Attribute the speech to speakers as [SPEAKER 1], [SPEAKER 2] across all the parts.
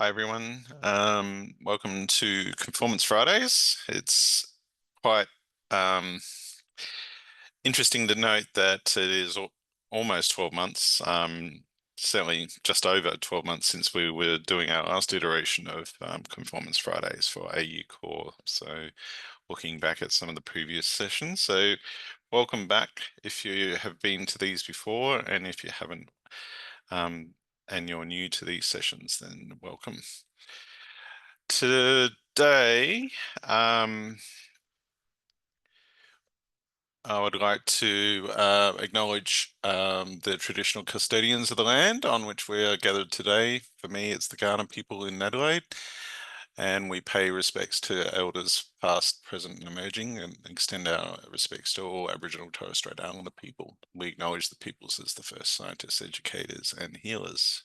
[SPEAKER 1] Hi everyone. Welcome to Conformance Fridays. It's quite interesting to note that it is almost 12 months, certainly just over 12 months since we were doing our last iteration of Conformance Fridays for AU Core. So looking back at some of the previous sessions. So welcome back if you have been to these before, and if you haven't and you're new to these sessions, then welcome. Today, I would like to acknowledge the traditional custodians of the land on which we are gathered today. For me, it's the Kaurna people in Adelaide, and we pay respects to elders past, present and emerging, and extend our respects to all Aboriginal and Torres Strait Islander people. We acknowledge the peoples as the first scientists, educators and healers.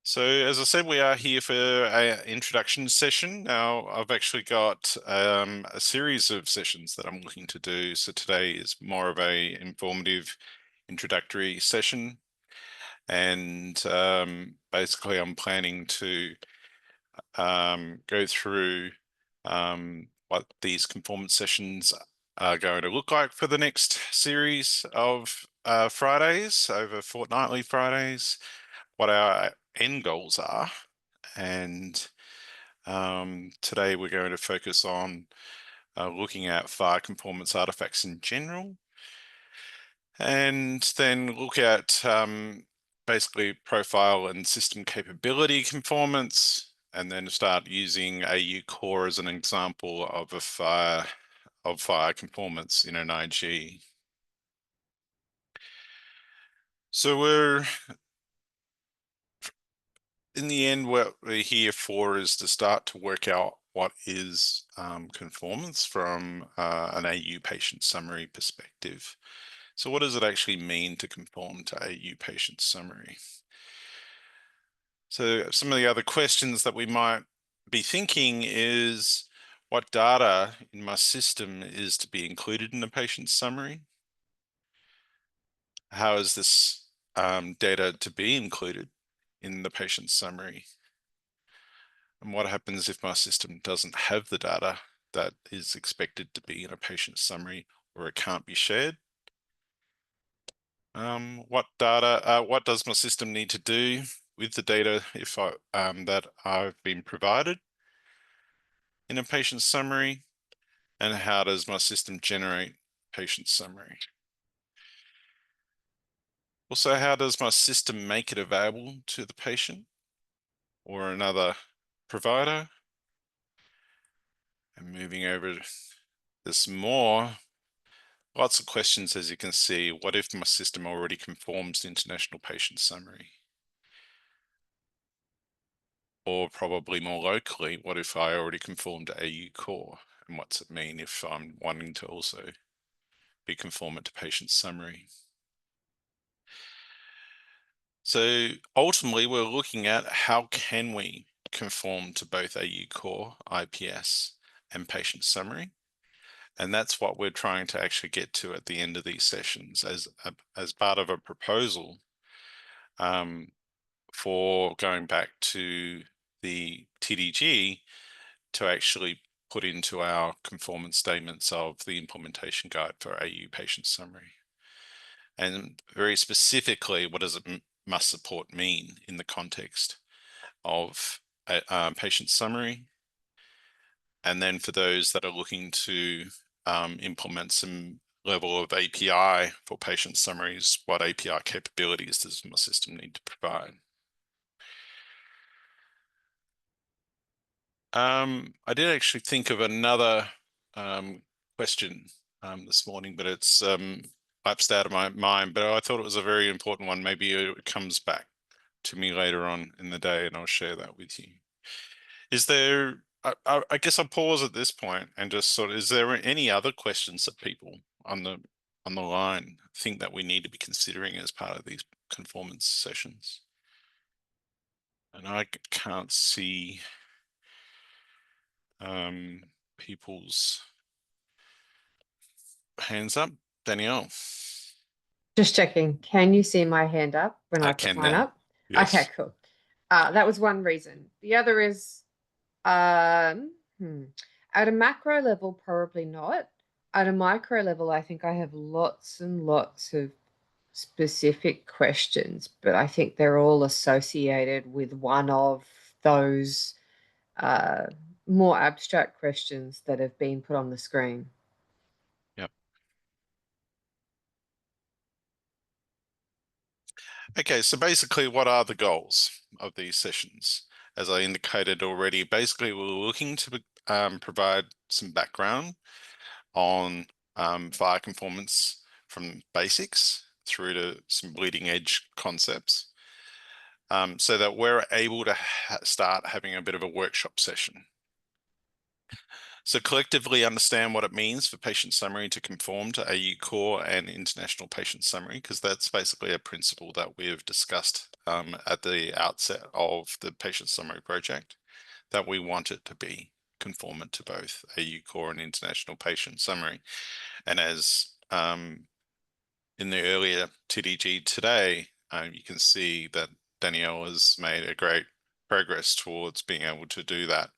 [SPEAKER 1] So as I said, we are here for an introduction session. Now, I've actually got a series of sessions that I'm looking to do. So today is more of a informative introductory session. And basically I'm planning to go through what these conformance sessions are going to look like for the next series of Fridays, over fortnightly Fridays, what our end goals are. And today we're going to focus on looking at FHIR conformance artifacts in general, and then look at basically profile and system capability conformance, and then start using AU Core as an example of a FHIR conformance in an IG. So we're in the end, what we're here for is to start to work out what is conformance from an AU patient summary perspective. So what does it actually mean to conform to AU patient summary? So some of the other questions that we might be thinking is, what data in my system is to be included in a patient summary? How is this data to be included in the patient summary? And what happens if my system doesn't have the data that is expected to be in a patient summary, or it can't be shared? What does my system need to do with the data if that I've been provided in a patient summary? And how does my system generate patient summary? Also, how does my system make it available to the patient or another provider? And moving over, there's more. Lots of questions, as you can see. What if my system already conforms to International Patient Summary? Or probably more locally, what if I already conform to AU Core? And what's it mean if I'm wanting to also be conformant to Patient Summary? So ultimately, we're looking at how can we conform to both AU Core, IPS, and Patient Summary. And that's what we're trying to actually get to at the end of these sessions as part of a proposal for going back to the TDG to actually put into our conformance statements of the implementation guide for AU patient summary. And very specifically, what does it must support mean in the context of a patient summary? And then for those that are looking to implement some level of API for patient summaries, what API capabilities does my system need to provide? I did actually think of another question this morning, but it's lapsed out of my mind, but I thought it was a very important one. Maybe it comes back to me later on in the day and I'll share that with you. Is there, I guess I'll pause at this point and just sort of, is there any other questions that people on the line think that we need to be considering as part of these conformance sessions? And I can't see people's hands up. Danielle.
[SPEAKER 2] Just checking. Can you see my hand up when
[SPEAKER 1] I
[SPEAKER 2] I put
[SPEAKER 1] can
[SPEAKER 2] mine
[SPEAKER 1] now.
[SPEAKER 2] up? Okay,
[SPEAKER 1] Yes.
[SPEAKER 2] cool. That was one reason. The other is um, hmm, at a macro level, probably not. At a micro level, I think I have lots and lots of specific questions, but I think they're all associated with one of those uh, more abstract questions that have been put on the screen.
[SPEAKER 1] Yep. Okay, so basically, what are the goals of these sessions? As I indicated already, basically, we're looking to provide some background on FHIR conformance from basics through to some bleeding edge concepts, so that we're able to start having a bit of a workshop session. So collectively understand what it means for patient summary to conform to AU Core and International Patient Summary, because that's basically a principle that we've discussed at the outset of the patient summary project, that we want it to be conformant to both AU Core and International Patient Summary. And as in the earlier TDG today, you can see that Danielle has made a great progress towards being able to do that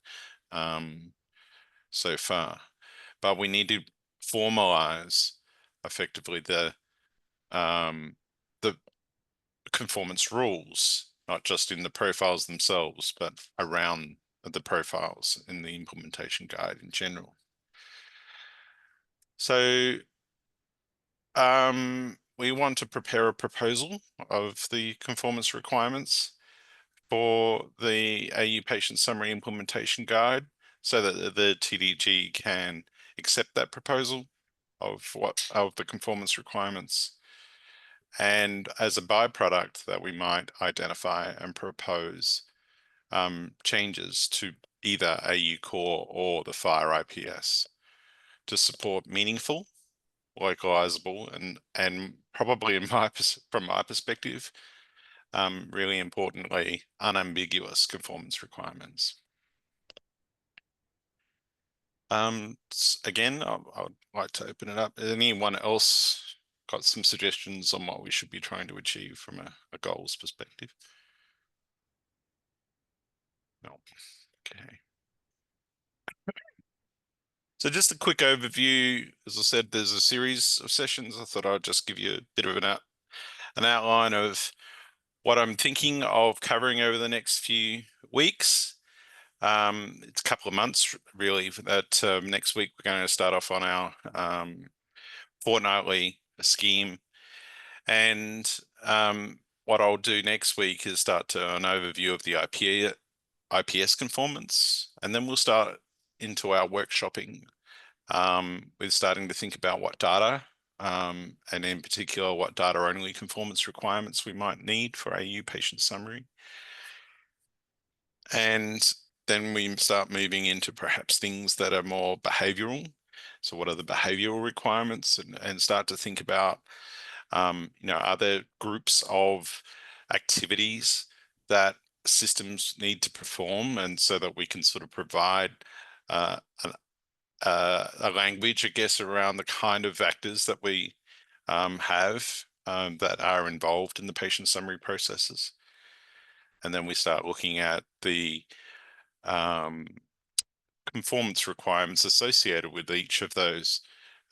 [SPEAKER 1] so far. But we need to formalize effectively the conformance rules, not just in the profiles themselves, but around the profiles in the implementation guide in general. So we want to prepare a proposal of the conformance requirements for the AU Patient Summary Implementation Guide so that the TDG can accept that proposal of the conformance requirements, and as a byproduct that we might identify and propose changes to either AU Core or the FHIR IPS to support meaningful, localizable, and probably from my perspective, really importantly, unambiguous conformance requirements. Again, I would like to open it up. Anyone else got some suggestions on what we should be trying to achieve from a goals perspective? No. Okay. So just a quick overview. As I said, there's a series of sessions. I thought I'd just give you a bit of an outline of what I'm thinking of covering over the next few weeks. It's a couple of months really. That next week we're going to start off on our fortnightly scheme, and what I'll do next week is start to an overview of the IPS conformance, and then we'll start into our workshopping with starting to think about what data, and in particular, what data-only conformance requirements we might need for AU patient summary. And then we start moving into perhaps things that are more behavioral. So what are the behavioral requirements, and start to think about, are there groups of activities that systems need to perform, and so that we can sort of provide a language, I guess, around the kind of factors that we have that are involved in the patient summary processes. And then we start looking at the conformance requirements associated with each of those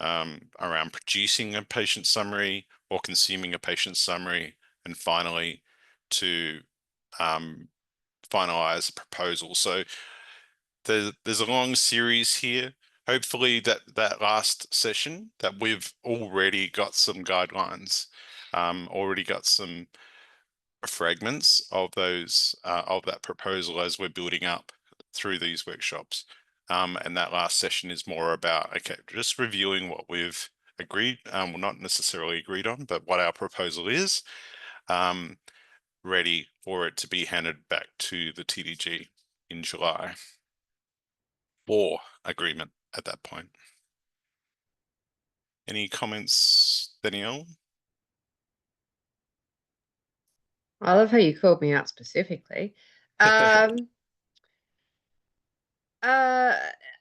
[SPEAKER 1] around producing a patient summary or consuming a patient summary, and finally to finalize a proposal. So there's a long series here. Hopefully that last session that we've already got some guidelines, already got some fragments of those of that proposal as we're building up through these workshops. And that last session is more about, okay, just reviewing what we've agreed, well, not necessarily agreed on, but what our proposal is, ready for it to be handed back to the TDG in July for agreement at that point. Any comments, Danielle?
[SPEAKER 2] I love how you called me out specifically. Um, uh,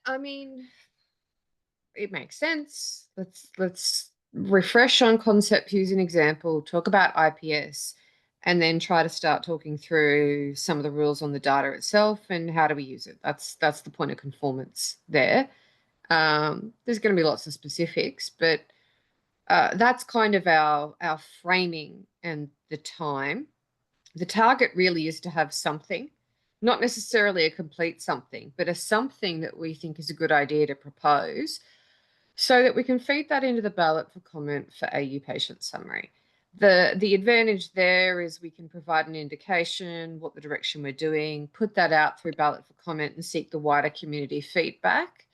[SPEAKER 2] I mean, it makes sense. Let's refresh on concept, use an example, talk about IPS. and then try to start talking through some of the rules on the data itself and how do we use it. That's the point of conformance there. There's going to be lots of specifics, but that's kind of our framing and the time. The target really is to have something, not necessarily a complete something, but a something that we think is a good idea to propose so that we can feed that into the ballot for comment for AU patient summary. The advantage there is we can provide an indication what the direction we're doing, put that out through ballot for comment and seek the wider community feedback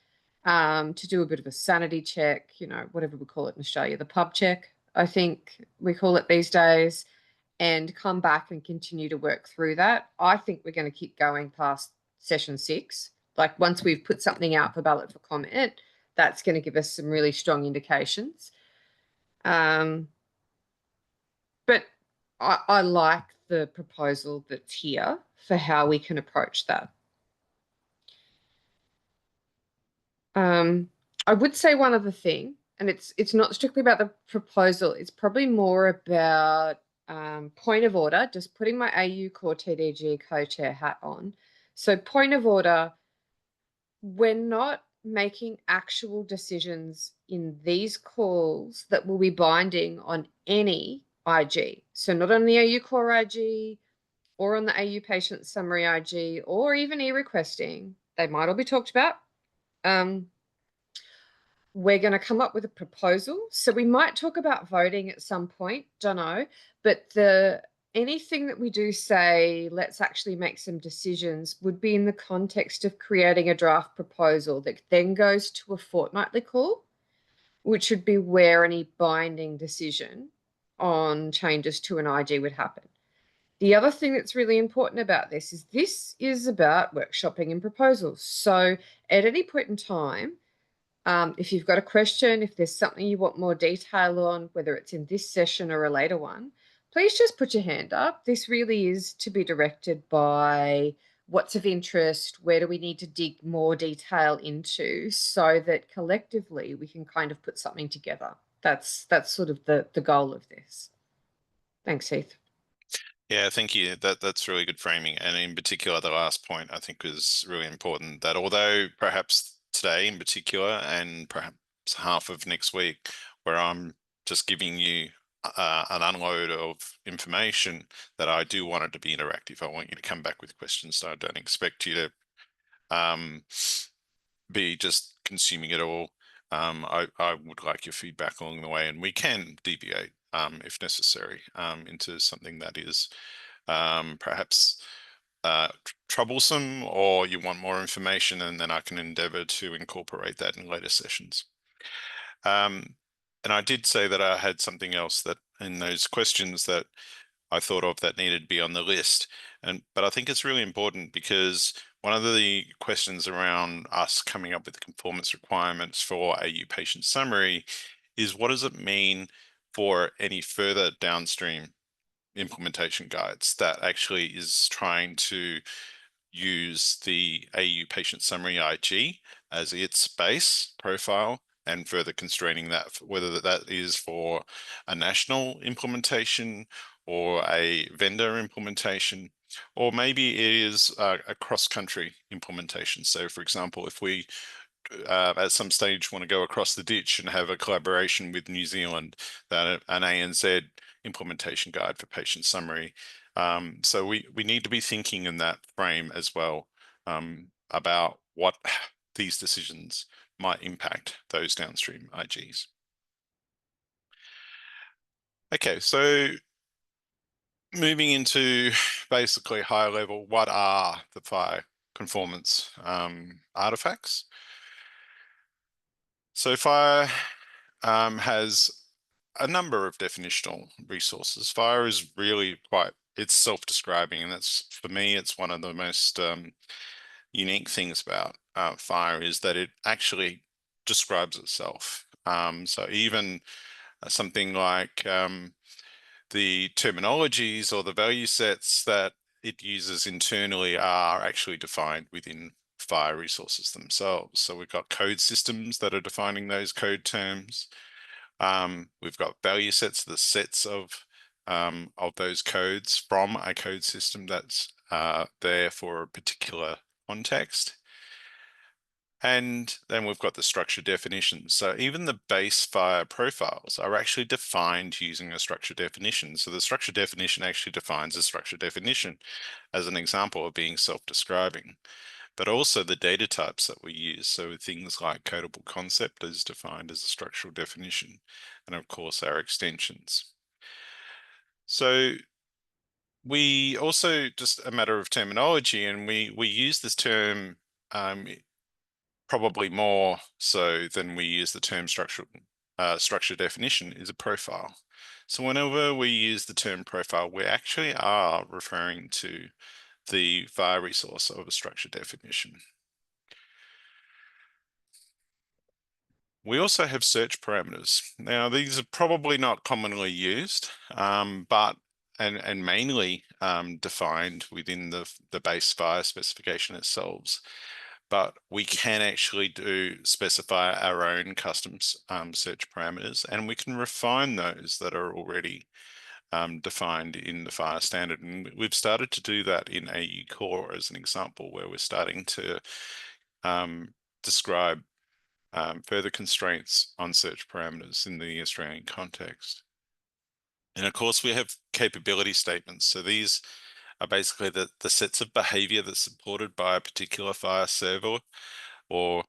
[SPEAKER 2] to do a bit of a sanity check, whatever we call it in Australia, the pub check, I think we call it these days, and come back and continue to work through that. I think we're going to keep going past session 6. Like once we've put something out for ballot for comment, that's going to give us some really strong indications. But I like the proposal that's here for how we can approach that. I would say one other thing, and it's not strictly about the proposal. It's probably more about point of order, just putting my AU Core TDG co-chair hat on. So point of order, we're not making actual decisions in these calls that will be binding on any IG. So not on the AU Core IG or on the AU Patient Summary IG or even e-requesting. They might all be talked about. We're going to come up with a proposal. So we might talk about voting at some point, don't know. But anything that we do say, let's actually make some decisions, would be in the context of creating a draft proposal that then goes to a fortnightly call, which would be where any binding decision on changes to an IG would happen. The other thing that's really important about this is about workshopping and proposals. So at any point in time, if you've got a question, if there's something you want more detail on, whether it's in this session or a later one, please just put your hand up. This really is to be directed by what's of interest, where do we need to dig more detail into so that collectively we can kind of put something together. That's sort of the goal of this. Thanks, Heath.
[SPEAKER 1] Yeah, thank you. That's really good framing. And in particular, the last point I think is really important, that although perhaps today in particular and perhaps half of next week, where I'm just giving you an unload of information, that I do want it to be interactive. I want you to come back with questions. So I don't expect you to be just consuming it all. I would like your feedback along the way, and we can deviate if necessary into something that is perhaps troublesome, or you want more information, and then I can endeavor to incorporate that in later sessions. And I did say that I had something else that in those questions that I thought of that needed to be on the list. But I think it's really important because one of the questions around us coming up with conformance requirements for AU patient summary is, what does it mean for any further downstream implementation guides that actually is trying to use the AU patient summary IG as its base profile, and further constraining that, whether that is for a national implementation or a vendor implementation, or maybe it is a cross-country implementation. So for example, if we at some stage want to go across the ditch and have a collaboration with New Zealand, that an ANZ implementation guide for patient summary. So we need to be thinking in that frame as well, about what these decisions might impact those downstream IGs. Okay, so moving into basically higher level, what are the FHIR conformance artifacts? So FHIR has a number of definitional resources. FHIR is really it's self-describing, and that's, for me, it's one of the most unique things about FHIR is that it actually describes itself. So even something like the terminologies or the value sets that it uses internally are actually defined within FHIR resources themselves. So we've got code systems that are defining those code terms. We've got value sets, the sets of of those codes from a code system that's there for a particular context. And then we've got the structure definitions. So even the base FHIR profiles are actually defined using a structure definition. So the structure definition actually defines a structure definition as an example of being self-describing, but also the data types that we use. So things like codable concept is defined as a structural definition, and of course our extensions. So we also, just a matter of terminology, and we use this term probably more so than we use the term structure definition, is a profile. So whenever we use the term profile, we actually are referring to the FHIR resource of a structure definition. We also have search parameters. Now, these are probably not commonly used, but and mainly defined within the base FHIR specification itself. But we can actually specify our own custom search parameters, and we can refine those that are already defined in the FHIR standard. And we've started to do that in AU Core as an example, where we're starting to describe further constraints on search parameters in the Australian context. And of course, we have capability statements. So these are basically the sets of behavior that's supported by a particular FHIR server, or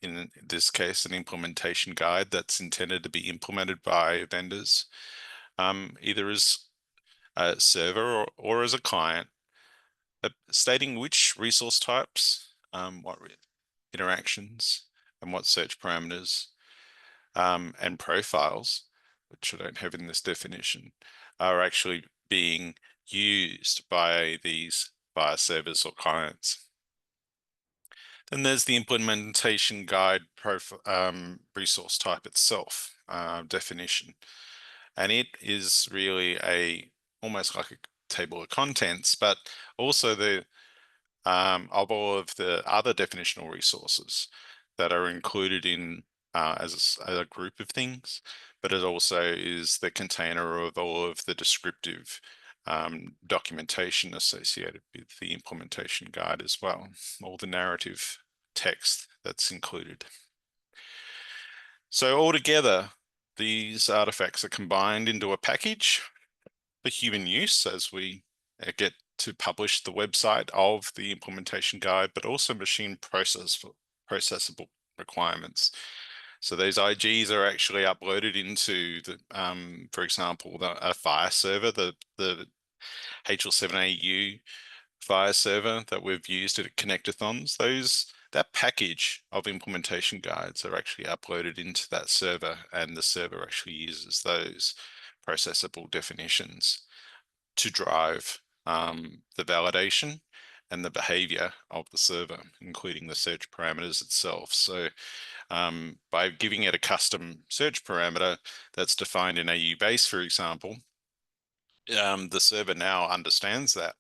[SPEAKER 1] in this case, an implementation guide that's intended to be implemented by vendors, either as a server or as a client, stating which resource types, what interactions, and what search parameters and profiles, which I don't have in this definition, are actually being used by these FHIR servers or clients. Then there's the implementation guide resource type itself, definition. And it is really almost like a table of contents, but also of all of the other definitional resources that are included in as a group of things, but it also is the container of all of the descriptive documentation associated with the implementation guide as well, all the narrative text that's included. So altogether, these artifacts are combined into a package for human use as we get to publish the website of the implementation guide, but also machine processable requirements. So those IGs are actually uploaded into the, for example, a FHIR server, the HL7AU FHIR server that we've used at Connectathons. That package of implementation guides are actually uploaded into that server, and the server actually uses those processable definitions to drive the validation and the behavior of the server, including the search parameters itself. So by giving it a custom search parameter that's defined in AU base, for example, the server now understands that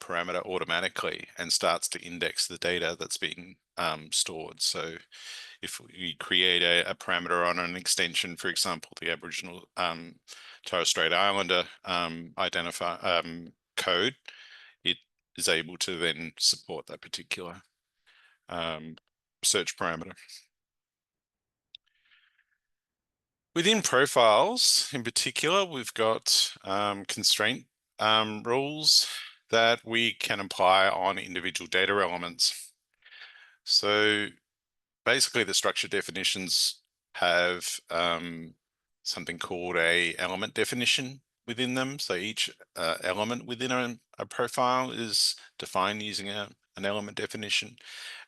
[SPEAKER 1] parameter automatically and starts to index the data that's being stored. So if we create a parameter on an extension, for example, the Aboriginal Torres Strait Islander identify code, it is able to then support that particular search parameter. Within profiles, in particular, we've got constraint rules that we can apply on individual data elements. So basically, the structure definitions have something called a element definition within them. So each element within a profile is defined using an element definition.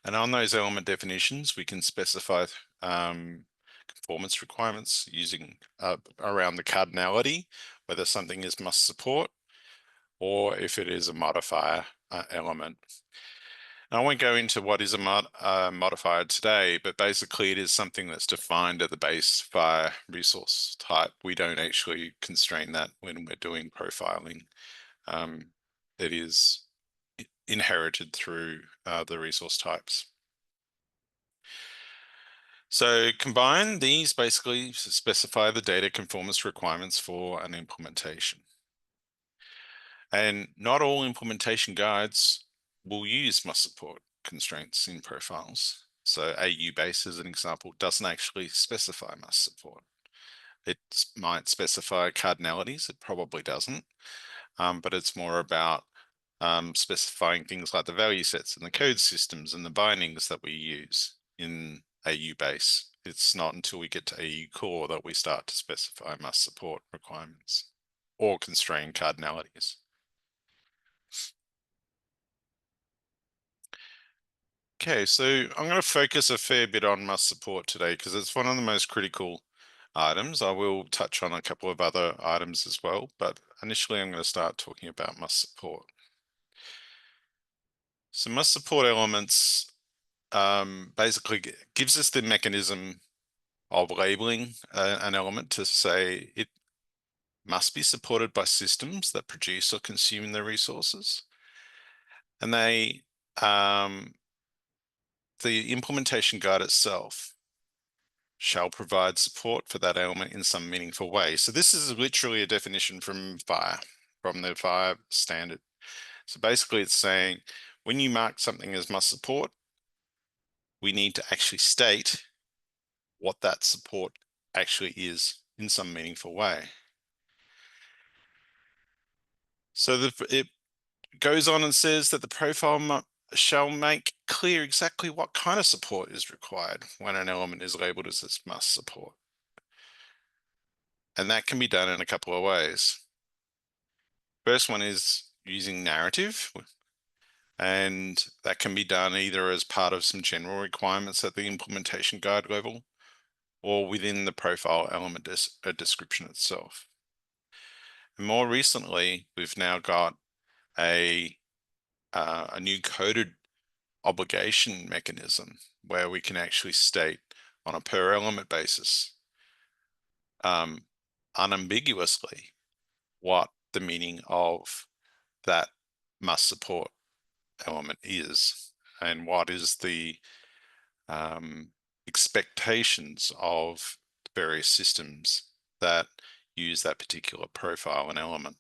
[SPEAKER 1] And on those element definitions, we can specify conformance requirements using around the cardinality, whether something is must support or if it is a modifier element. I won't go into what is a modifier today, but basically it is something that's defined at the base FHIR resource type. We don't actually constrain that when we're doing profiling. It is inherited through the resource types. So combine these basically to specify the data conformance requirements for an implementation. And not all implementation guides will use must support constraints in profiles. So AU base, as an example, doesn't actually specify must support. It might specify cardinalities, it probably doesn't, but it's more about specifying things like the value sets and the code systems and the bindings that we use in AU base. It's not until we get to AU core that we start to specify must support requirements or constrain cardinalities. Okay, so I'm going to focus a fair bit on must support today because it's one of the most critical items. I will touch on a couple of other items as well, but initially I'm going to start talking about must support. So must support elements basically gives us the mechanism of labeling an element to say it must be supported by systems that produce or consume the resources. And the implementation guide itself shall provide support for that element in some meaningful way. So this is literally a definition from FHIR, from the FHIR standard. So basically it's saying when you mark something as must support, we need to actually state what that support actually is in some meaningful way. So it goes on and says that the profile shall make clear exactly what kind of support is required when an element is labeled as this must support. And that can be done in a couple of ways. First one is using narrative, and that can be done either as part of some general requirements at the implementation guide level or within the profile element description itself. And more recently, we've now got a new coded obligation mechanism where we can actually state on a per element basis unambiguously what the meaning of that must support element is and what is the expectations of various systems that use that particular profile and element.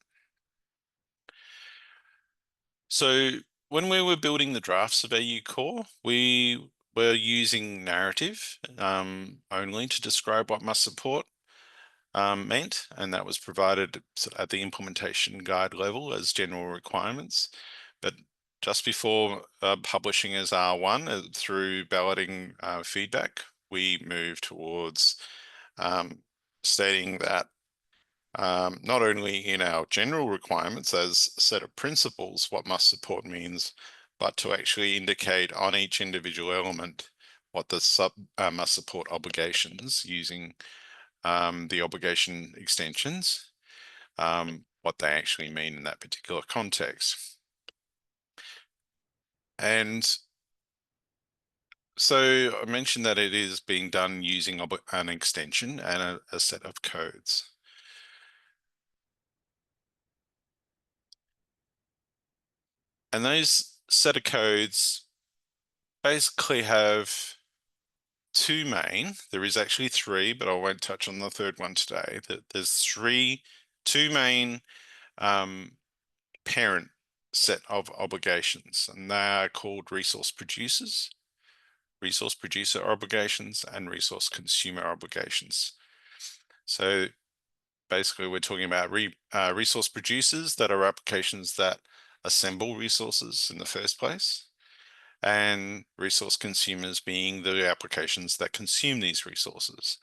[SPEAKER 1] So when we were building the drafts of AU Core, we were using narrative only to describe what must support meant, and that was provided at the implementation guide level as general requirements. But just before publishing as R1 through balloting feedback, we moved towards stating that not only in our general requirements as a set of principles what must support means, but to actually indicate on each individual element what the must support obligations using the obligation extensions, what they actually mean in that particular context. And so I mentioned that it is being done using an extension and a set of codes. And those set of codes basically have two main. There is actually three, but I won't touch on the third one today. There's two main parent set of obligations, and they are called resource producers, resource producer obligations, and resource consumer obligations. So basically we're talking about resource producers that are applications that assemble resources in the first place, and resource consumers being the applications that consume these resources.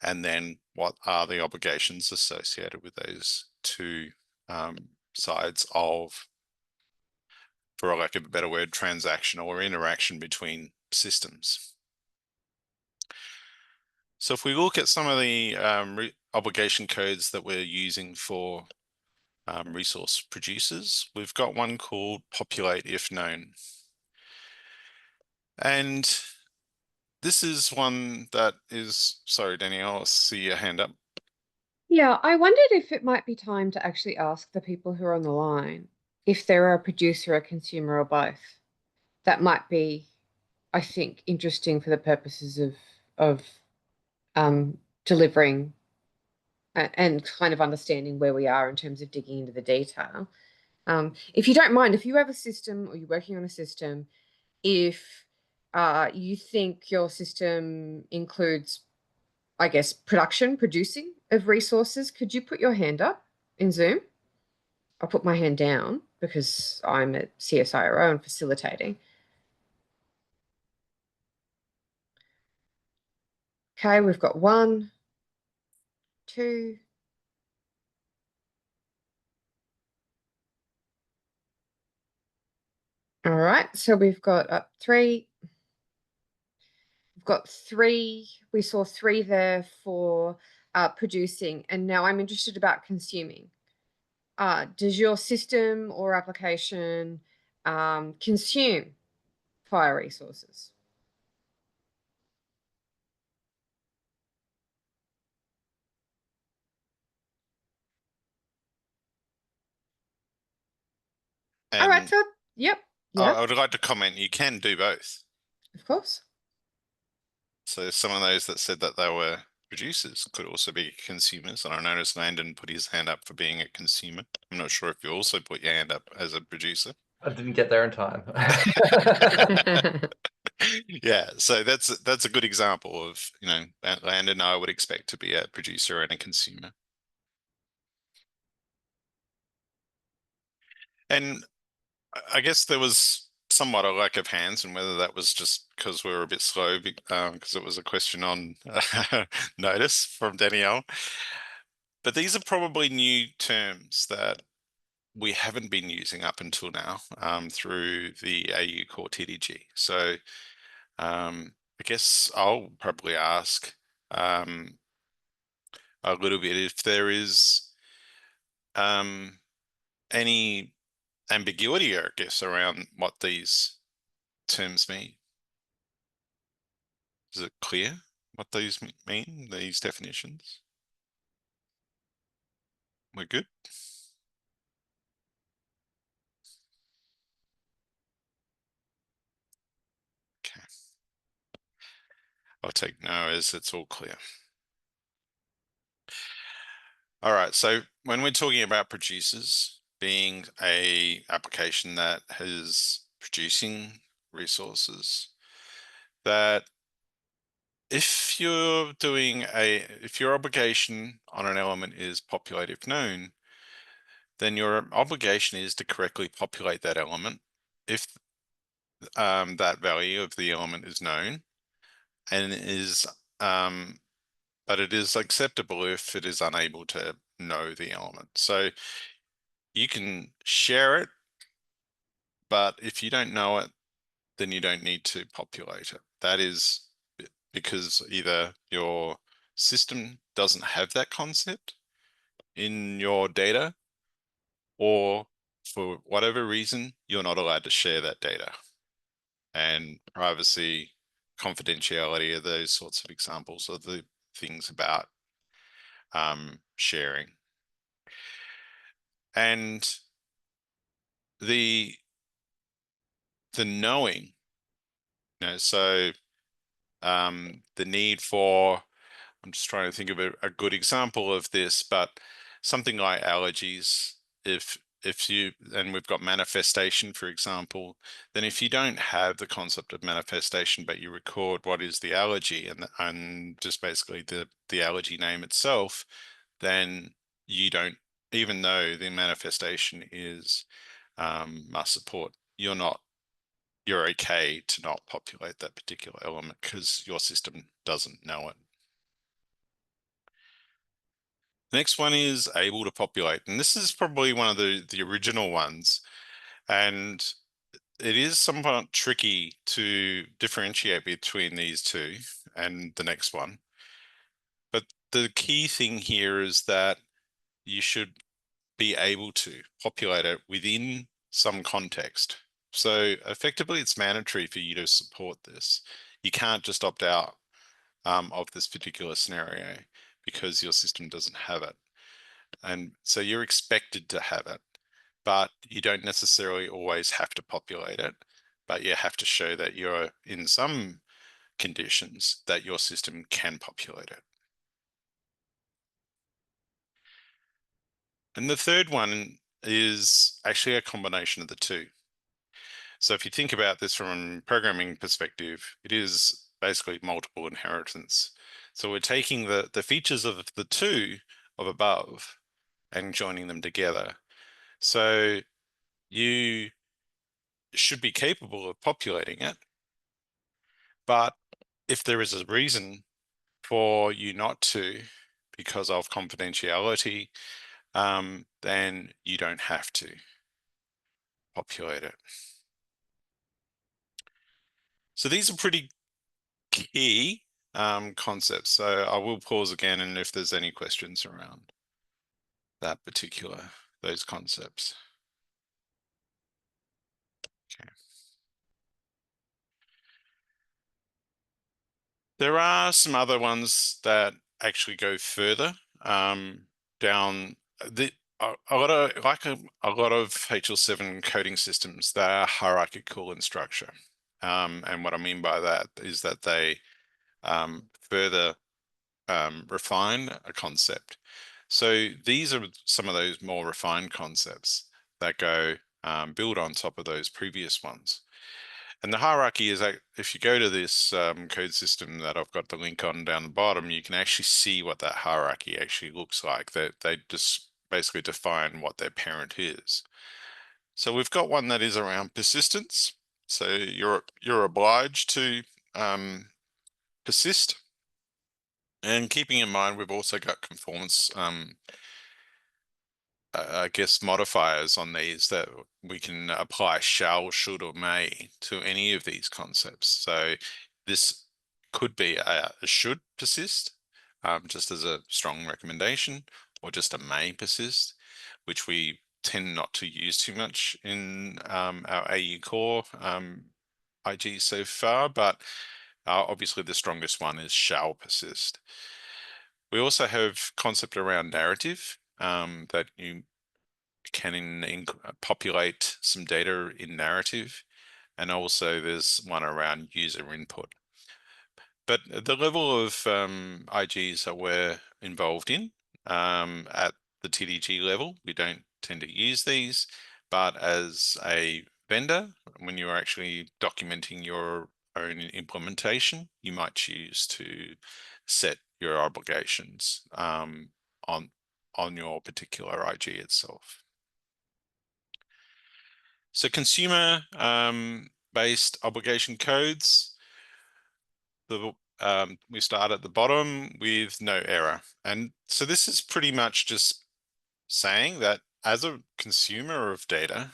[SPEAKER 1] And then what are the obligations associated with those two sides of, for lack of a better word, transaction or interaction between systems. So if we look at some of the obligation codes that we're using for resource producers, we've got one called populate if known. And this is one that is, sorry, Danielle, I see your hand up.
[SPEAKER 2] Yeah, I wondered if it might be time to actually ask the people who are on the line if they're a producer, a consumer, or both. That might be, I think, interesting for the purposes of delivering and kind of understanding where we are in terms of digging into the detail. If you don't mind, if you have a system or you're working on a system, if you think your system includes, I guess, producing of resources, could you put your hand up in Zoom? I'll put my hand down because I'm a CSIRO and facilitating. Okay, we've got one, two. All right, so we've got three. We've got three. We saw three there for producing, and now I'm interested about consuming. Does your system or application consume fire resources? All right,
[SPEAKER 1] And
[SPEAKER 2] so yep,
[SPEAKER 1] I
[SPEAKER 2] yep,
[SPEAKER 1] would like to comment, you can do both.
[SPEAKER 2] of course.
[SPEAKER 1] So some of those that said that they were producers could also be consumers. And I noticed Landon put his hand up for being a consumer. I'm not sure if you also put your hand up as a producer.
[SPEAKER 3] I didn't get there in time.
[SPEAKER 1] Yeah, so that's a good example of, Landon I would expect to be a producer and a consumer. And I guess there was somewhat a lack of hands, and whether that was just because we were a bit slow, because it was a question on notice from Danielle. But these are probably new terms that we haven't been using up until now through the AU Core TDG. So I guess I'll probably ask a little bit if there is any ambiguity, I guess, around what these terms mean. Is it clear what these mean, these definitions? We're good? Okay. I'll take no as it's all clear. All right, so when we're talking about producers being a application that is producing resources, that if your obligation on an element is populate if known, then your obligation is to correctly populate that element if that value of the element is known, and but it is acceptable if it is unable to know the element. So you can share it, but if you don't know it, then you don't need to populate it. That is because either your system doesn't have that concept in your data, or for whatever reason, you're not allowed to share that data. And privacy, confidentiality are those sorts of examples of the things about sharing. And the knowing, so the need for, I'm just trying to think of a good example of this, but something like allergies, if you, and we've got manifestation, for example, then if you don't have the concept of manifestation, but you record what is the allergy and just basically the allergy name itself, then you don't, even though the manifestation is must support, you're okay to not populate that particular element because your system doesn't know it. The next one is able to populate, and this is probably one of the original ones, and it is somewhat tricky to differentiate between these two and the next one. But the key thing here is that you should be able to populate it within some context. So effectively, it's mandatory for you to support this. You can't just opt out of this particular scenario because your system doesn't have it. And so you're expected to have it, but you don't necessarily always have to populate it, but you have to show that you're in some conditions that your system can populate it. And the third one is actually a combination of the two. So if you think about this from a programming perspective, it is basically multiple inheritance. So we're taking the features of the two of above and joining them together. So you should be capable of populating it, but if there is a reason for you not to because of confidentiality, then you don't have to populate it. So these are pretty key concepts. So I will pause again, and if there's any questions around those concepts. Okay. There are some other ones that actually go further down the a lot of a lot of HL7 coding systems, they are hierarchical in structure. And what I mean by that is that they further refine a concept. So these are some of those more refined concepts that go build on top of those previous ones. And the hierarchy is that if you go to this code system that I've got the link on down the bottom, you can actually see what that hierarchy actually looks like. That they just basically define what their parent is. So we've got one that is around persistence. So you're obliged to persist. And keeping in mind, we've also got conformance I guess, modifiers on these that we can apply shall, should, or may to any of these concepts. So this could be a should persist, just as a strong recommendation, or just a may persist, which we tend not to use too much in our AU core IG so far, but obviously the strongest one is shall persist. We also have concept around narrative, that you can populate some data in narrative, and also there's one around user input. But the level of IGs that we're involved in at the TDG level, we don't tend to use these, but as a vendor, when you're actually documenting your own implementation, you might choose to set your obligations on your particular IG itself. So consumer based obligation codes, we start at the bottom with no error. And so this is pretty much just saying that as a consumer of data,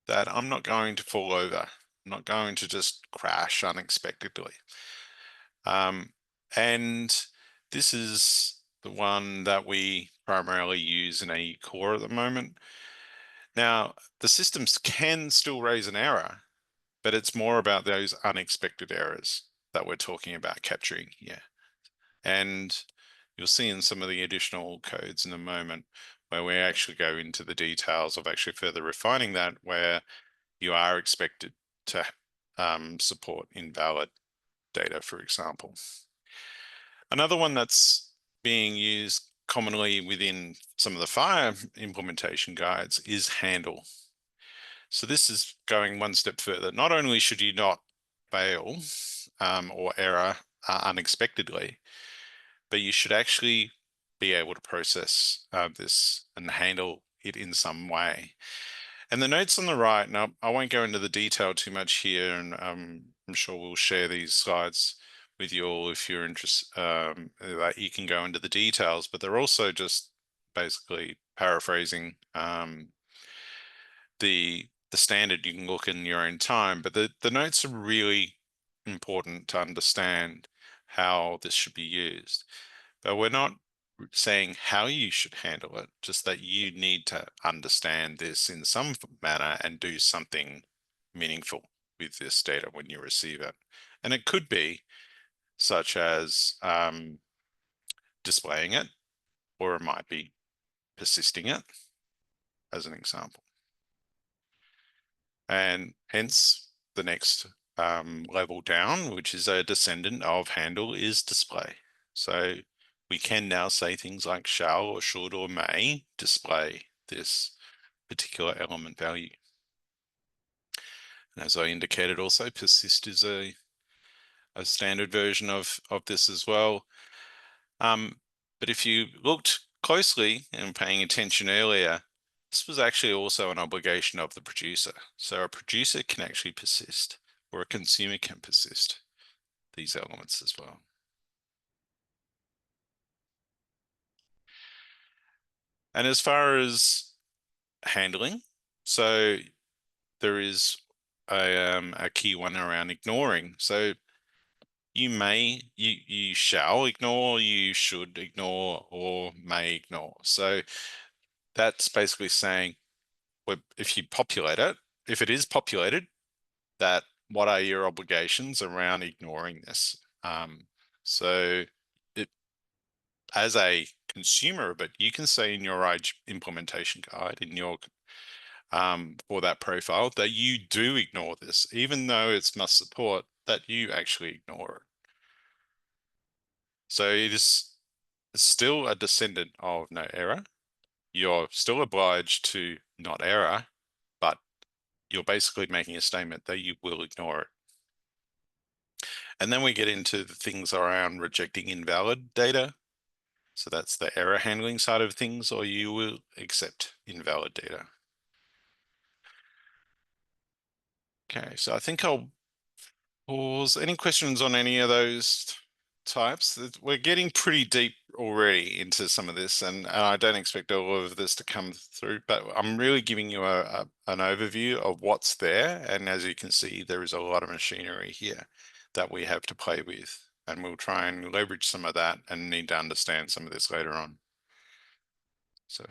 [SPEAKER 1] that I'm not going to fall over. I'm not going to just crash unexpectedly. And this is the one that we primarily use in AE Core at the moment. Now, the systems can still raise an error, but it's more about those unexpected errors that we're talking about capturing here. And you'll see in some of the additional codes in a moment where we actually go into the details of actually further refining that, where you are expected to support invalid data, for example. Another one that's being used commonly within some of the FHIR implementation guides is handle. So this is going one step further. Not only should you not fail or error unexpectedly, but you should actually be able to process this and handle it in some way. And the notes on the right, now I won't go into the detail too much here, and I'm sure we'll share these slides with you all if you're interested, that you can go into the details, but they're also just basically paraphrasing the standard. You can look in your own time, but the notes are really important to understand how this should be used. But we're not saying how you should handle it, just that you need to understand this in some manner and do something meaningful with this data when you receive it. And it could be such as displaying it, or it might be persisting it, as an example. And hence the next level down, which is a descendant of handle, is display. So we can now say things like shall or should or may display this particular element value. And as I indicated also, persist is a standard version of this as well. But if you looked closely and paying attention earlier, this was actually also an obligation of the producer. So a producer can actually persist, or a consumer can persist these elements as well. And as far as handling, so there is a key one around ignoring. So you shall ignore, you should ignore, or may ignore. So that's basically saying, if you populate it, if it is populated, that what are your obligations around ignoring this? So it, as a consumer, but you can say in your implementation guide, in your for that profile, that you do ignore this, even though it's must support, that you actually ignore it. So it is still a descendant of no error. You're still obliged to not error, but you're basically making a statement that you will ignore it. And then we get into the things around rejecting invalid data. So that's the error handling side of things, or you will accept invalid data. Okay, so I think I'll pause. Any questions on any of those types? We're getting pretty deep already into some of this, and I don't expect all of this to come through, but I'm really giving you an overview of what's there. And as you can see, there is a lot of machinery here that we have to play with, and we'll try and leverage some of that and need to understand some of this later on. So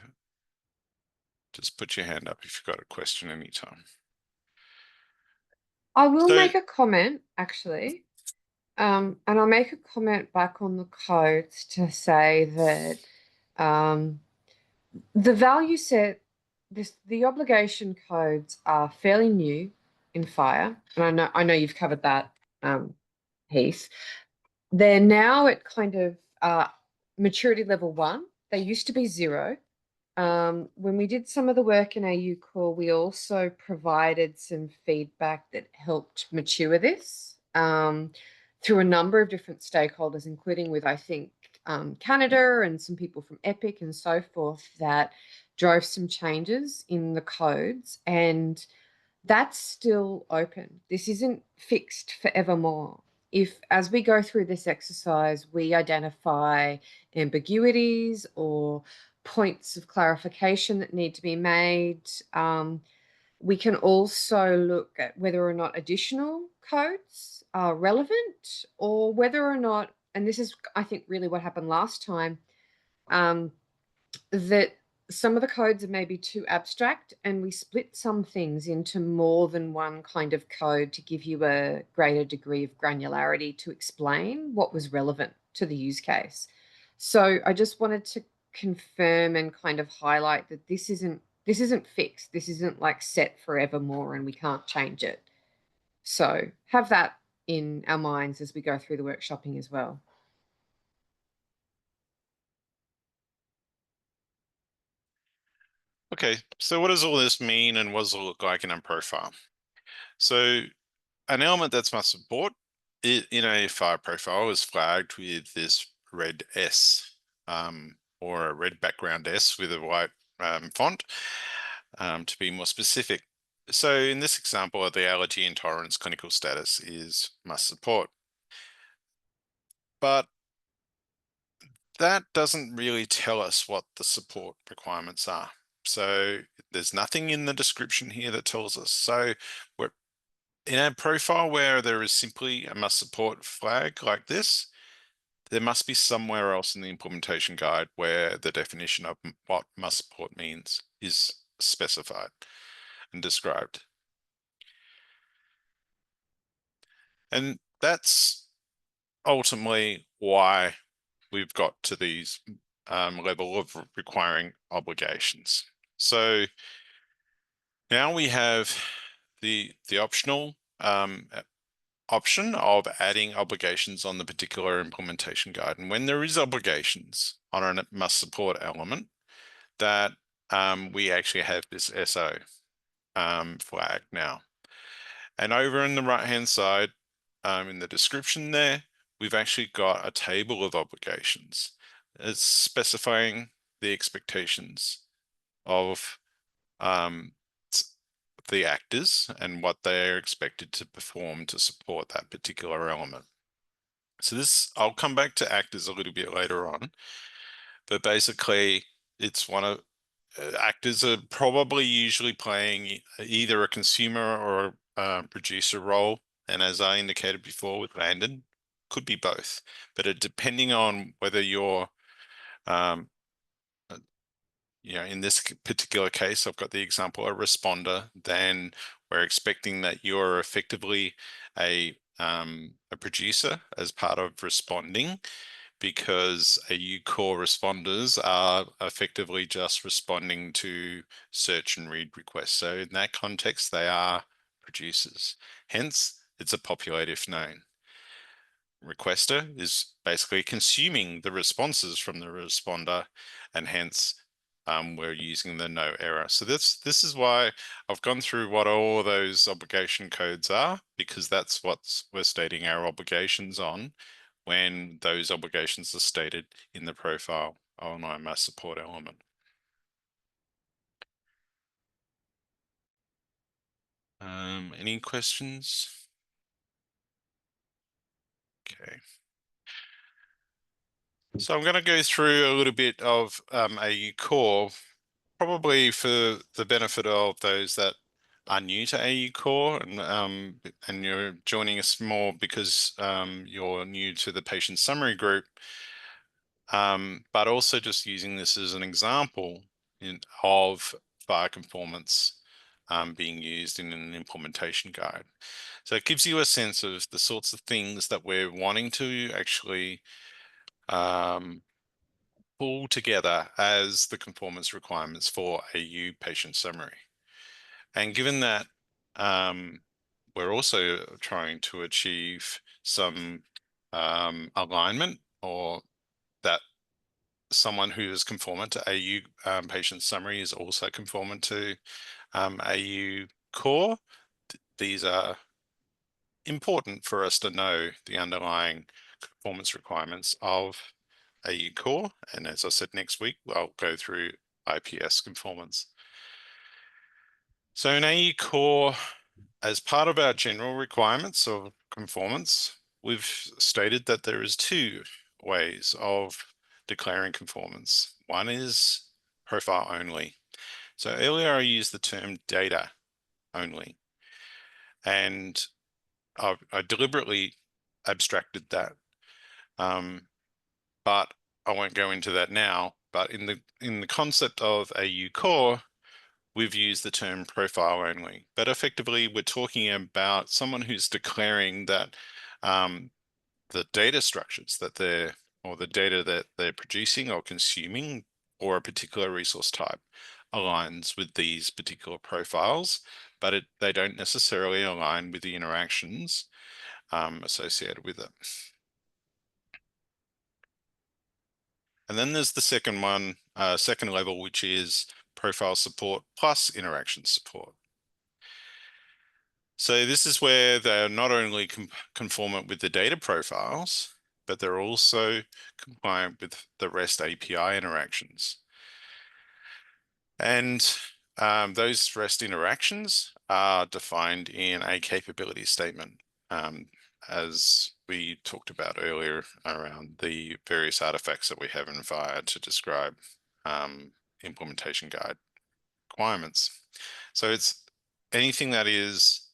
[SPEAKER 1] just put your hand up if you've got a question anytime.
[SPEAKER 2] I will
[SPEAKER 1] So,
[SPEAKER 2] make a comment actually. And I'll make a comment back on the codes to say that the value set, the obligation codes are fairly new in FHIR, and I know you've covered that, Heath. They're now at kind of maturity level 1. They used to be 0. When we did some of the work in AU Core, we also provided some feedback that helped mature this through a number of different stakeholders, including with, I think, Canada and some people from Epic and so forth, that drove some changes in the codes. And that's still open. This isn't fixed forevermore. If, as we go through this exercise, we identify ambiguities or points of clarification that need to be made, we can also look at whether or not additional codes are relevant, or whether or not, and this is, I think, really what happened last time, that some of the codes are maybe too abstract, and we split some things into more than one kind of code to give you a greater degree of granularity to explain what was relevant to the use case. So I just wanted to confirm and kind of highlight that this isn't fixed. This isn't like set forevermore and we can't change it. So have that in our minds as we go through the workshopping as well.
[SPEAKER 1] okay, so what does all this mean, and what does it look like in a profile? So an element that's must support in a FHIR profile is flagged with this red S, or a red background S with a white font, to be more specific. So in this example, the allergy intolerance clinical status is must support. But that doesn't really tell us what the support requirements are. So there's nothing in the description here that tells us. So we're in a profile where there is simply a must support flag like this, there must be somewhere else in the implementation guide where the definition of what must support means is specified and described. And that's ultimately why we've got to these level of requiring obligations. So now we have the optional option of adding obligations on the particular implementation guide. And when there is obligations on a must support element, that we actually have this SO flag now. And over on the right-hand side, in the description there, we've actually got a table of obligations. It's specifying the expectations of um, the actors and what they're expected to perform to support that particular element. So this, I'll come back to actors a little bit later on, but basically it's one of actors are probably usually playing either a consumer or a producer role. And as I indicated before with Landon, could be both, but depending on whether you're, um, in this particular case, I've got the example, a responder, then we're expecting that you're effectively a producer as part of responding, because AU core responders are effectively just responding to search and read requests. So in that context, they are producers. Hence, it's a populate if known. Requester is basically consuming the responses from the responder, and hence we're using the no error. So this is why I've gone through what all those obligation codes are, because that's what we're stating our obligations on when those obligations are stated in the profile on our support element. Any questions? Okay. So I'm going to go through a little bit of AU Core, probably for the benefit of those that are new to AU Core, and you're joining us more because you're new to the patient summary group, but also just using this as an example of FHIR Conformance being used in an implementation guide. So it gives you a sense of the sorts of things that we're wanting to actually pull together as the conformance requirements for AU patient summary. And given that we're also trying to achieve some alignment, or that someone who is conformant to AU patient summary is also conformant to AU core, these are important for us to know the underlying conformance requirements of AU core. And as I said, next week, I'll go through IPS conformance. So in AU core, as part of our general requirements of conformance, we've stated that there is two ways of declaring conformance. One is profile only. So earlier I used the term data only, and I deliberately abstracted that, but I won't go into that now. But in the concept of AU core, we've used the term profile only, but effectively we're talking about someone who's declaring that the data structures that or the data that they're producing or consuming, or a particular resource type, aligns with these particular profiles, but they don't necessarily align with the interactions associated with it. And then there's the second one, second level, which is profile support plus interaction support. So this is where they're not only conformant with the data profiles, but they're also compliant with the REST API interactions. And those REST interactions are defined in a capability statement, as we talked about earlier around the various artifacts that we have in FHIR to describe implementation guide requirements. So it's anything that is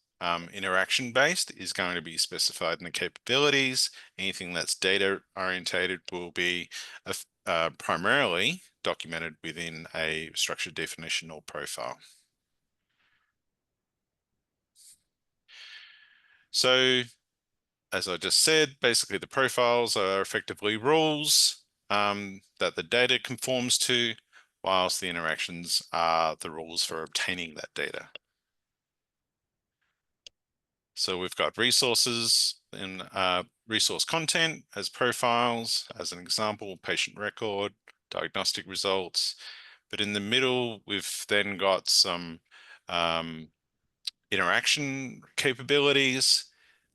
[SPEAKER 1] interaction based is going to be specified in the capabilities. Anything that's data orientated will be primarily documented within a structured definition or profile. So as I just said, basically the profiles are effectively rules that the data conforms to, whilst the interactions are the rules for obtaining that data. So we've got resources and resource content as profiles, as an example, patient record, diagnostic results, But in the middle, we've then got some interaction capabilities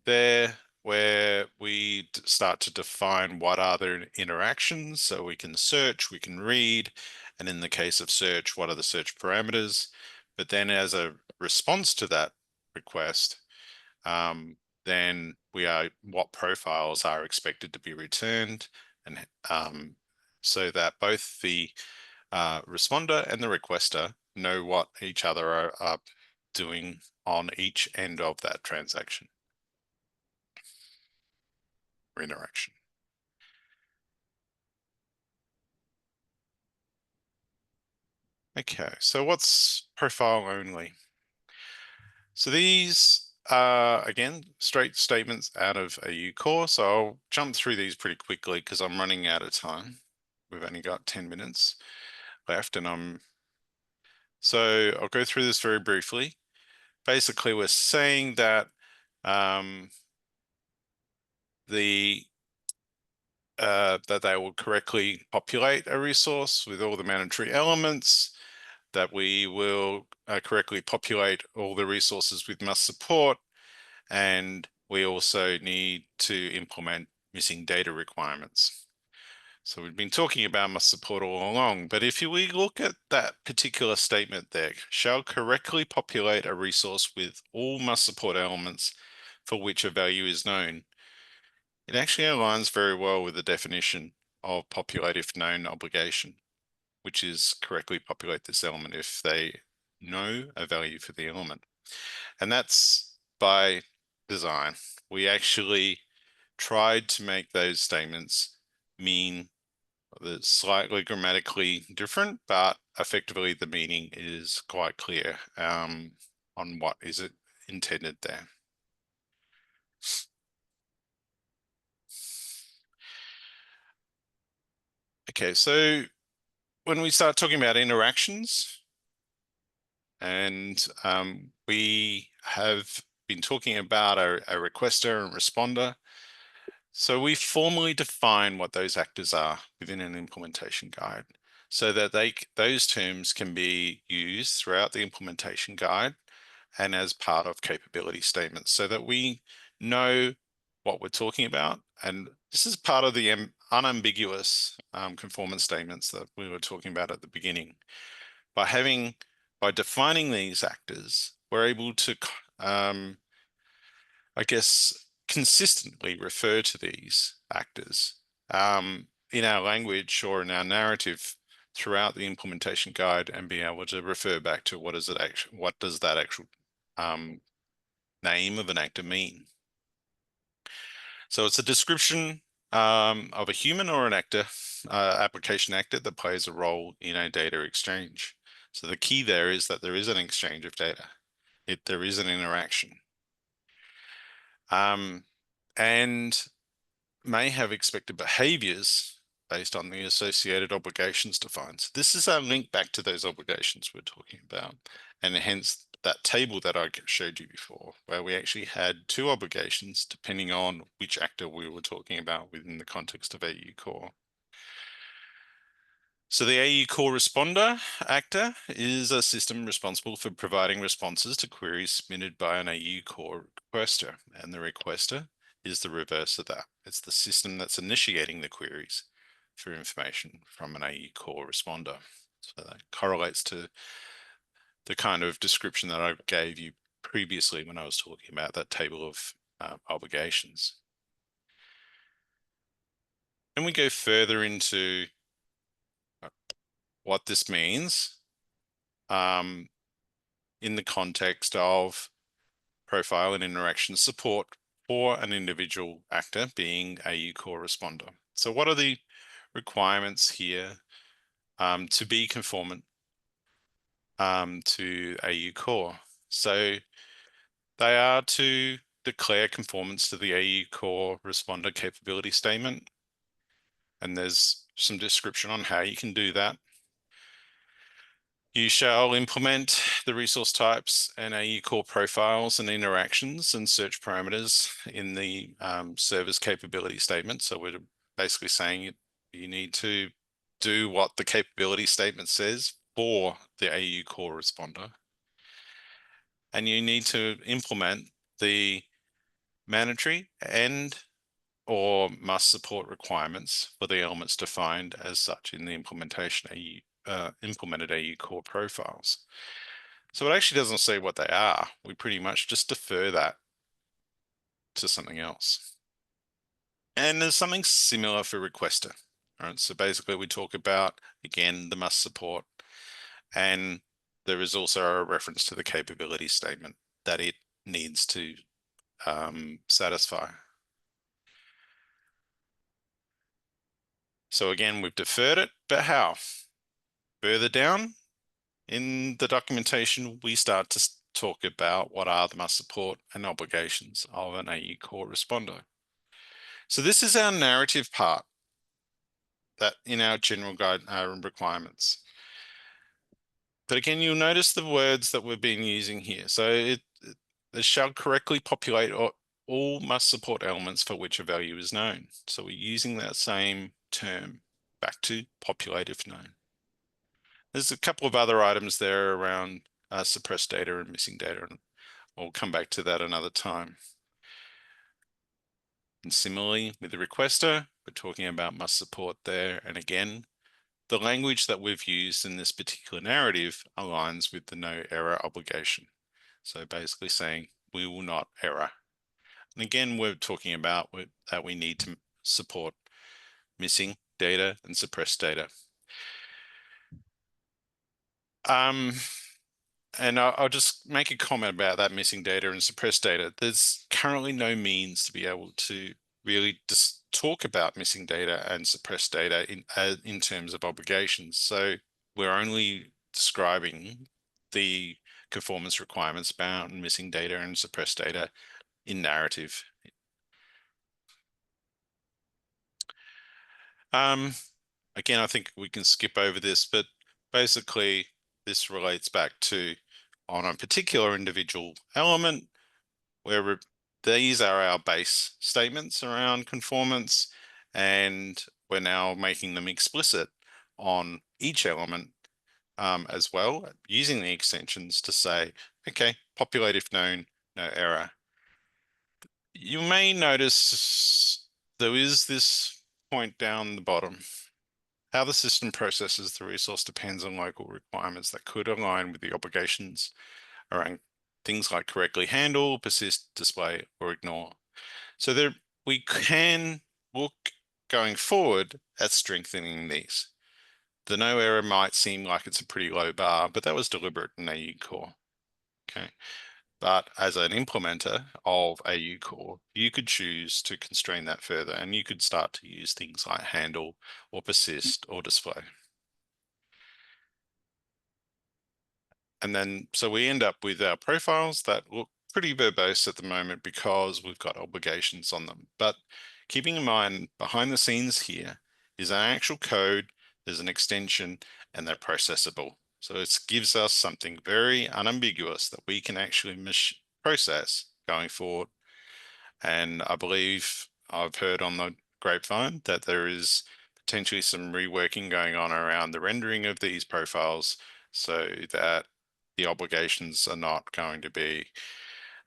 [SPEAKER 1] there where we start to define what are the interactions. So we can search, we can read, and in the case of search, what are the search parameters? But then as a response to that request, then what profiles are expected to be returned, and so that both the responder and the requester know what each other are doing on each end of that transaction or interaction. Okay, so what's profile only? So these are, again, straight statements out of AU Core. So I'll jump through these pretty quickly because I'm running out of time. We've only got 10 minutes left, and so I'll go through this very briefly. Basically, we're saying that that they will correctly populate a resource with all the mandatory elements, that we will correctly populate all the resources with must support, and we also need to implement missing data requirements. So we've been talking about must support all along, but if we look at that particular statement there, shall correctly populate a resource with all must support elements for which a value is known, it actually aligns very well with the definition of populate if known obligation, which is correctly populate this element if they know a value for the element. And that's by design. We actually tried to make those statements mean slightly grammatically different, but effectively the meaning is quite clear on what is it intended there. Okay, so when we start talking about interactions, and we have been talking about a requester and responder. So we formally define what those actors are within an implementation guide so that those terms can be used throughout the implementation guide and as part of capability statements so that we know what we're talking about. And this is part of the unambiguous conformance statements that we were talking about at the beginning. By defining these actors, we're able to, I guess, consistently refer to these actors in our language or in our narrative throughout the implementation guide and be able to refer back to what does that actual name of an actor mean. So it's a description of a human or an actor, application actor that plays a role in a data exchange. So the key there is that there is an exchange of data. There is an interaction. And may have expected behaviors based on the associated obligations defined. So this is our link back to those obligations we're talking about, and hence that table that I showed you before, where we actually had two obligations depending on which actor we were talking about within the context of AU Core. So the AU Core Responder actor is a system responsible for providing responses to queries submitted by an AU Core requester, and the requester is the reverse of that. It's the system that's initiating the queries for information from an AU Core responder. So that correlates to the kind of description that I gave you previously when I was talking about that table of obligations. And we go further into what this means in the context of profile and interaction support for an individual actor being AU Core responder. So what are the requirements here to be conformant to AU Core? So they are to declare conformance to the AU Core responder capability statement. And there's some description on how you can do that. You shall implement the resource types and AU Core profiles and interactions and search parameters in the server's capability statement. So we're basically saying you need to do what the capability statement says for the AU core responder. And you need to implement the mandatory and or must support requirements for the elements defined as such in the implemented AU core profiles. So it actually doesn't say what they are. We pretty much just defer that to something else. And there's something similar for requester. All right, so basically we talk about, again, the must support, and there is also a reference to the capability statement that it needs to satisfy. So again, we've deferred it, but how? Further down in the documentation, we start to talk about what are the must support and obligations of an AU core responder. So this is our narrative part that in our general guide requirements. But again, you'll notice the words that we've been using here. So it shall correctly populate all must support elements for which a value is known. So we're using that same term back to populate if known. There's a couple of other items there around suppressed data and missing data, and we'll come back to that another time. And similarly with the requester, we're talking about must support there. And again, the language that we've used in this particular narrative aligns with the no error obligation. So basically saying we will not error. And again, we're talking about that we need to support missing data and suppressed data. And I'll just make a comment about that missing data and suppressed data. There's currently no means to be able to really just talk about missing data and suppressed data in terms of obligations. So we're only describing the conformance requirements about missing data and suppressed data in narrative. Again, I think we can skip over this, but basically this relates back to on a particular individual element where these are our base statements around conformance, and we're now making them explicit on each element as well, using the extensions to say, okay, populate if known, no error. You may notice there is this point down the bottom. How the system processes the resource depends on local requirements that could align with the obligations around things like correctly handle, persist, display, or ignore. So there we can look going forward at strengthening these. The no error might seem like it's a pretty low bar, but that was deliberate in AU core. Okay. But as an implementer of AU core, you could choose to constrain that further, and you could start to use things like handle or persist or display. And then, so we end up with our profiles that look pretty verbose at the moment because we've got obligations on them. But keeping in mind, behind the scenes here is an actual code, there's an extension, and they're processable. So it gives us something very unambiguous that we can actually process going forward. And I believe I've heard on the grapevine that there is potentially some reworking going on around the rendering of these profiles so that the obligations are not going to be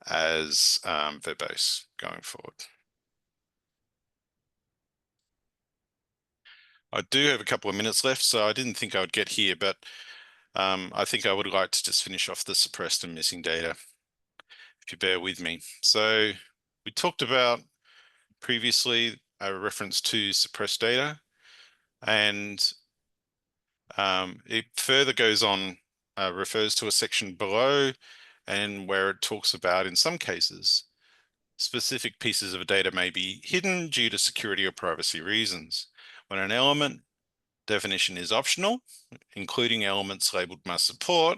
[SPEAKER 1] as verbose going forward. I do have a couple of minutes left, so I didn't think I would get here, but I think I would like to just finish off the suppressed and missing data, if you bear with me. So we talked about previously a reference to suppressed data, and it further goes on, refers to a section below, and where it talks about, in some cases, specific pieces of data may be hidden due to security or privacy reasons. When an element definition is optional, including elements labeled must support,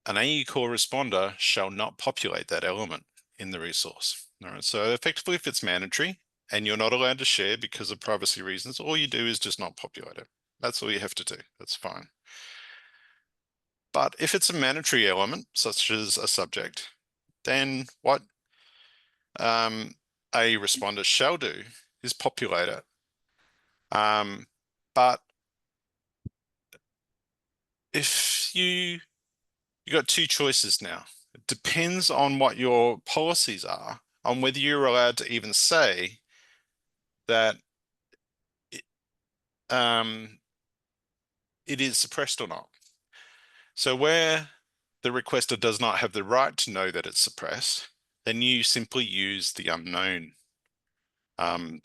[SPEAKER 1] an AE core responder shall not populate that element in the resource. All right, so effectively, if it's mandatory and you're not allowed to share because of privacy reasons, all you do is just not populate it. That's all you have to do. That's fine. But if it's a mandatory element, such as a subject, then what a responder shall do is populate it. But if you got two choices now. It depends on what your policies are, on whether you're allowed to even say that it, um, it is suppressed or not. So where the requester does not have the right to know that it's suppressed, then you simply use the unknown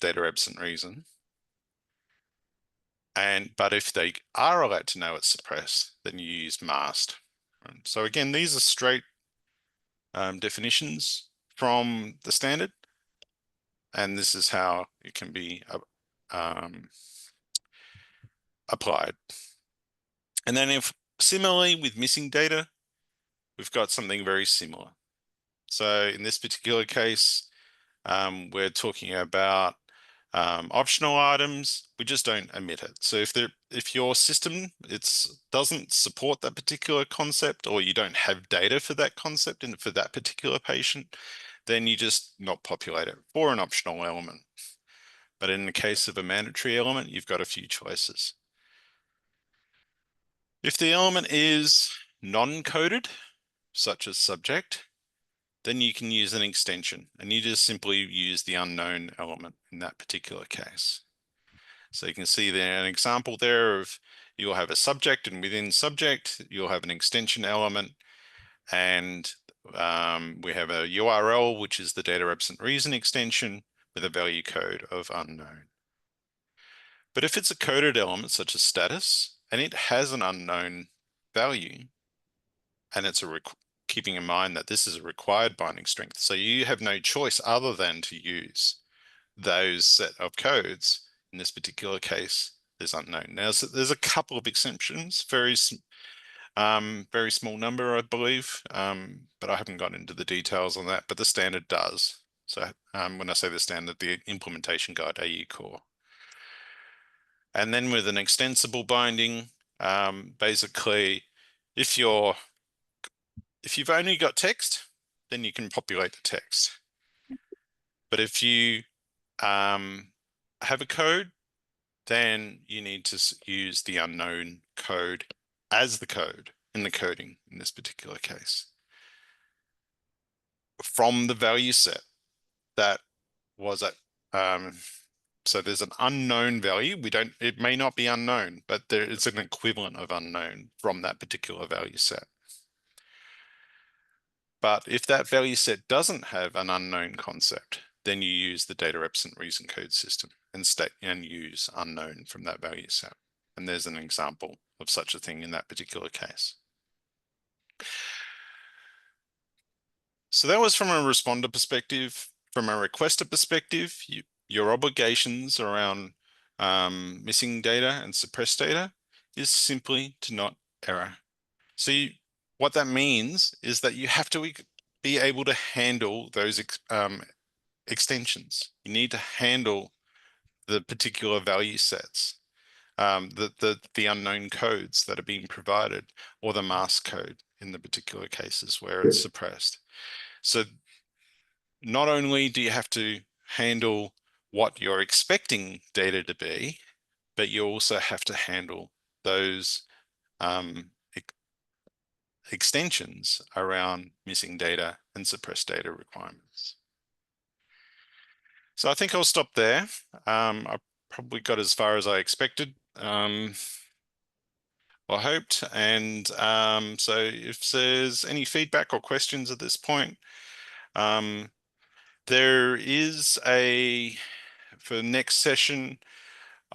[SPEAKER 1] data absent reason. But if they are allowed to know it's suppressed, then you use masked. So again, these are straight definitions from the standard, and this is how it can be um, applied. And then if similarly with missing data, we've got something very similar. So in this particular case, we're talking about optional items. We just don't omit it. So if your system doesn't support that particular concept, or you don't have data for that concept and for that particular patient, then you just not populate it for an optional element. But in the case of a mandatory element, you've got a few choices. If the element is non-coded, such as subject, then you can use an extension, and you just simply use the unknown element in that particular case. So you can see there an example there of you'll have a subject, and within subject, you'll have an extension element, and we have a URL, which is the data absent reason extension with a value code of unknown. But if it's a coded element such as status, and it has an unknown value, and it's keeping in mind that this is a required binding strength, so you have no choice other than to use those set of codes. In this particular case, there's unknown. Now, so there's a couple of exceptions, very small number, I believe, but I haven't gone into the details on that, but the standard does. So when I say the standard, the implementation guide, AU Core. And then with an extensible binding, basically, if you've only got text, then you can populate the text. But if you have a code, then you need to use the unknown code as the code in the coding in this particular case from the value set that was at. So there's an unknown value. It may not be unknown, but there is an equivalent of unknown from that particular value set. But if that value set doesn't have an unknown concept, then you use the data absent reason code system and use unknown from that value set. And there's an example of such a thing in that particular case. So that was from a responder perspective. From a requester perspective, your obligations around missing data and suppressed data is simply to not error. So what that means is that you have to be able to handle those extensions. You need to handle the particular value sets, the unknown codes that are being provided, or the mask code in the particular cases where it's suppressed. So not only do you have to handle what you're expecting data to be, but you also have to handle those extensions around missing data and suppressed data requirements. So I think I'll stop there. I probably got as far as I expected, or hoped. And so if there's any feedback or questions at this point, there is for the next session,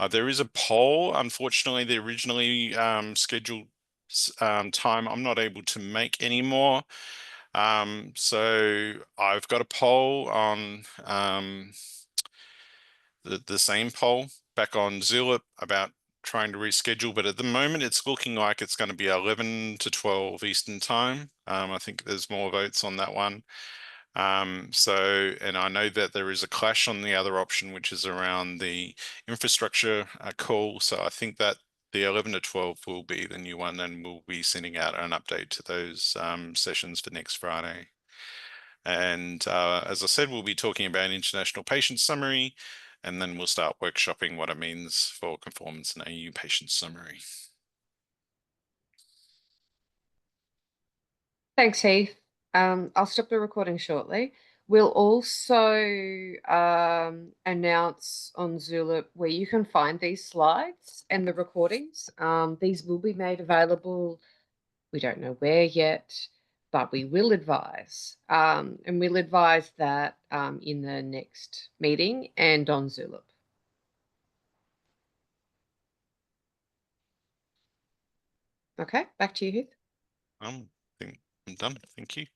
[SPEAKER 1] there is a poll. Unfortunately, the originally scheduled time I'm not able to make anymore. So I've got a poll on the same poll back on Zulip about trying to reschedule, but at the moment it's looking like it's going to be 11 to 12 Eastern time. I think there's more votes on that one. And I know that there is a clash on the other option, which is around the infrastructure call. So I think that the 11 to 12 will be the new one, and we'll be sending out an update to those sessions for next Friday. And as I said, we'll be talking about international patient summary, and then we'll start workshopping what it means for conformance and AU patient summary.
[SPEAKER 2] Thanks, Heath. I'll stop the recording shortly. We'll also announce on Zulip where you can find these slides and the recordings. These will be made available. We don't know where yet, but we will advise. And we'll advise that in the next meeting and on Zulip. Okay, back to you, Heath.
[SPEAKER 1] I think I'm done. Thank you.